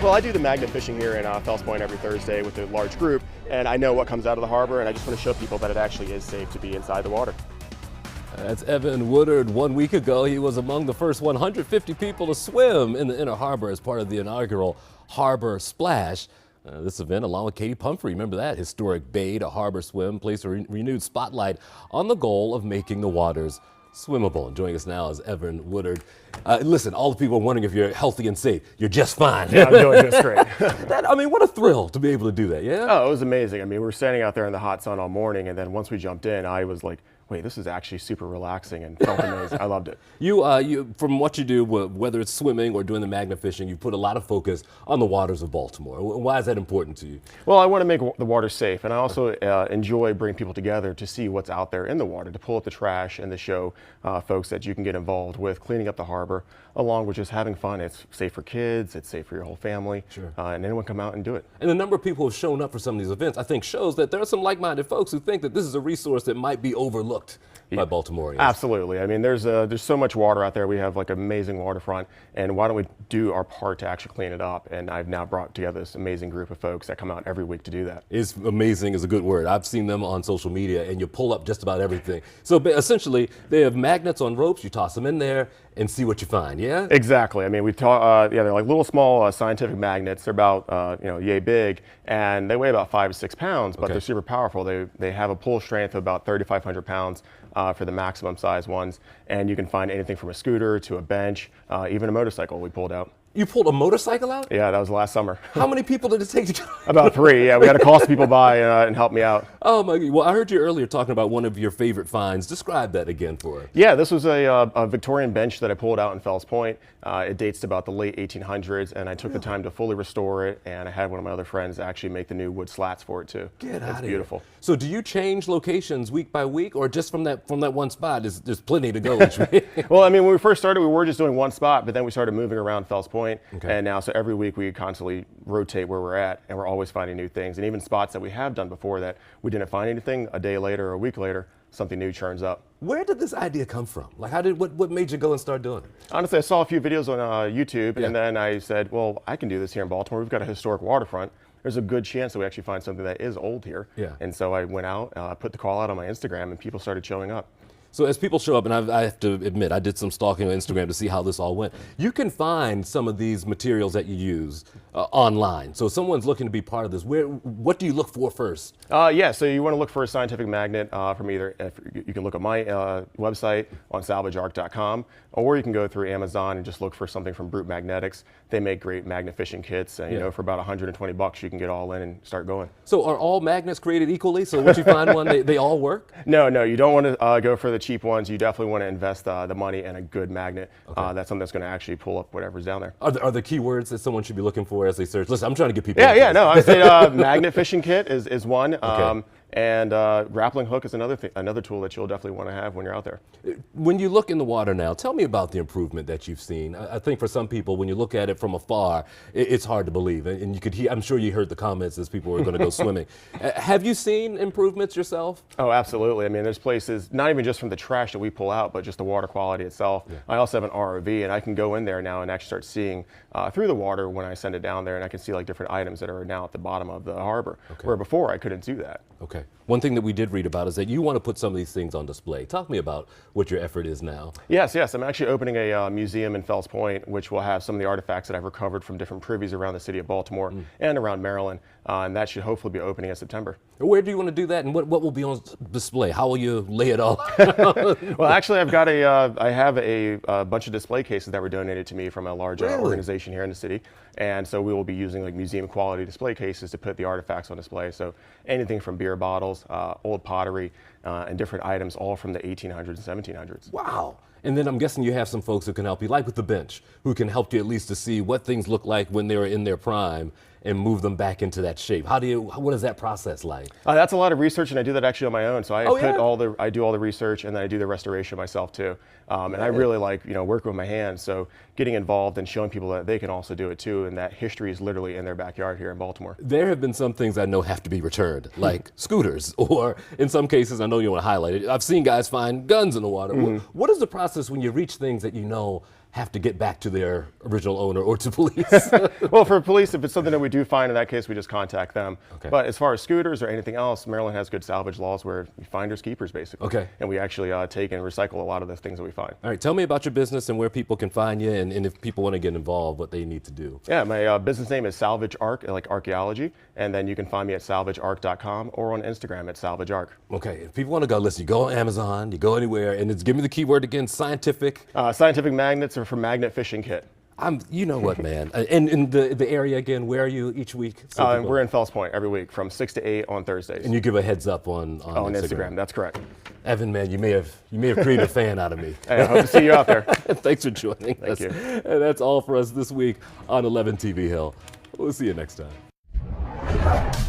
Well, I do the magnet fishing here in Fells Point every Thursday with a large group, and I know what comes out of the harbor, and I just want to show people that it actually is safe to be inside the water. That's Evan Woodard. 1 week ago, he was among the first 150 people to swim in the Inner Harbor as part of the inaugural Harbor Splash. This event, along with Katie Pumphrey, remember that historic bay to harbor swim, placed a renewed spotlight on the goal of making the waters swimmable. And joining us now is Evan Woodard. Listen, all the people are wondering if you're healthy and safe. You're just fine. Yeah, I'm doing just great. What a thrill to be able to do that, yeah? Oh, it was amazing. I mean, we were standing out there in the hot sun all morning, and then once we jumped in, I was like, wait, this is actually super relaxing and felt amazing. I loved it. You, from what you do, whether it's swimming or doing the magnet fishing, you put a lot of focus on the waters of Baltimore. Why is that important to you? Well, I want to make the water safe, and I also enjoy bringing people together to see what's out there in the water, to pull up the trash and to show folks that you can get involved with cleaning up the harbor, along with just having fun. It's safe for kids, it's safe for your whole family, sure. And anyone come out and do it. And the number of people who have shown up for some of these events, I think, shows that there are some like-minded folks who think that this is a resource that might be overlooked by Baltimoreans. Absolutely. I mean, there's so much water out there. We have like amazing waterfront, and why don't we do our part to actually clean it up? And I've now brought together this amazing group of folks that come out every week to do that. It's amazing is a good word. I've seen them on social media, and you pull up just about everything. So essentially, they have magnets on ropes. You toss them in there and see what you find. Yeah. Exactly. I mean, they're like little small scientific magnets. They're about yay big, and they weigh about 5 to 6 pounds, but they're super powerful. They have a pull strength of about 3,500 pounds. For the maximum size ones, and you can find anything from a scooter to a bench, even a motorcycle we pulled out. You pulled a motorcycle out? Yeah, that was last summer. How many people did it take to get About 3, yeah. We had to call some people by and help me out. Oh my God. Well, I heard you earlier talking about one of your favorite finds. Describe that again for us. Yeah, this was a Victorian bench that I pulled out in Fells Point. It dates to about the late 1800s, and I took the time to fully restore it, and I had one of my other friends actually make the new wood slats for it too. Get out of here. It's beautiful. So do you change locations week by week, or just from that one spot? There's plenty to go each week. Well, I mean, when we first started, we were just doing one spot, but then we started moving around Fells Point, okay. And now so every week we constantly rotate where we're at, and we're always finding new things. And even spots that we have done before that we didn't find anything, a day later or a week later, something new churns up. Where did this idea come from? Like, what made you go and start doing it? Honestly, I saw a few videos on YouTube, yeah. And then I said, well, I can do this here in Baltimore. We've got a historic waterfront. There's a good chance that we actually find something that is old here. Yeah. And so I went out, put the call out on my Instagram, and people started showing up. So as people show up, and I have to admit, I did some stalking on Instagram to see how this all went. You can find some of these materials that you use online. So if someone's looking to be part of this, what do you look for first? Yeah, so you want to look for a scientific magnet from either, you can look at my website on salvagearc.com, or you can go through Amazon and just look for something from Brute Magnetics. They make great magnet fishing kits, and for about $120 you can get all in and start going. So are all magnets created equally? So once you find one, they all work? No, you don't want to go for the cheap ones. You definitely want to invest the money in a good magnet. That's something that's going to actually pull up whatever's down there. Are there keywords that someone should be looking for as they search? Listen, I'm trying to get people. Yeah, no, I would say magnet fishing kit is one. Okay. And grappling hook is another tool that you'll definitely want to have when you're out there. When you look in the water now, tell me about the improvement that you've seen. I think for some people, when you look at it from afar, it's hard to believe. And you could hear, I'm sure you heard the comments as people were going to go swimming. Have you seen improvements yourself? Oh, absolutely. I mean, there's places, not even just from the trash that we pull out, but just the water quality itself. Yeah. I also have an ROV, and I can go in there now and actually start seeing through the water when I send it down there, and I can see like different items that are now at the bottom of the harbor, where before I couldn't do that. Okay. One thing that we did read about is that you want to put some of these things on display. Talk to me about what your effort is now. Yes. I'm actually opening a museum in Fells Point, which will have some of the artifacts that I've recovered from different privies around the city of Baltimore and around Maryland, and that should hopefully be opening in September. Where do you want to do that, and what will be on display? How will you lay it all? Well, actually, I have a bunch of display cases that were donated to me from a large organization here in the city, and so we will be using like museum quality display cases to put the artifacts on display. So anything from beer bottles, old pottery, and different items, all from the 1800s and 1700s. Wow. And then I'm guessing you have some folks who can help you, like with the bench, who can help you at least to see what things look like when they were in their prime and move them back into that shape. What is that process like? That's a lot of research, and I do that actually on my own. So I I do all the research, and then I do the restoration myself too. And I really like working with my hands. So getting involved and showing people that they can also do it too, and that history is literally in their backyard here in Baltimore. There have been some things I know have to be returned, like scooters, or in some cases I know you want to highlight it. I've seen guys find guns in the water. What is the process when you reach things that you know have to get back to their original owner or to police? Well, for police, if it's something that we do find, in that case, we just contact them. Okay. But as far as scooters or anything else, Maryland has good salvage laws where finders keepers, basically. Okay. And we actually take and recycle a lot of the things that we find. All right, tell me about your business and where people can find you, and if people want to get involved, what they need to do. Yeah, my business name is Salvage Arc, like archaeology, and then you can find me at salvagearc.com or on Instagram at salvagearc. Okay, if people want to go, listen, you go on Amazon, you go anywhere, and it's, give me the keyword again, scientific. Scientific magnets are for magnet fishing kit. You know what, man. And in the area again, where are you each week? So people- We're in Fells Point every week from 6 to 8 on Thursdays. and you give a heads up on Instagram. That's correct. Evan, man, you may have created a fan out of me. Hey, I hope to see you out there. Thanks for joining us. you. And that's all for us this week on 11 TV Hill. We'll see you next time.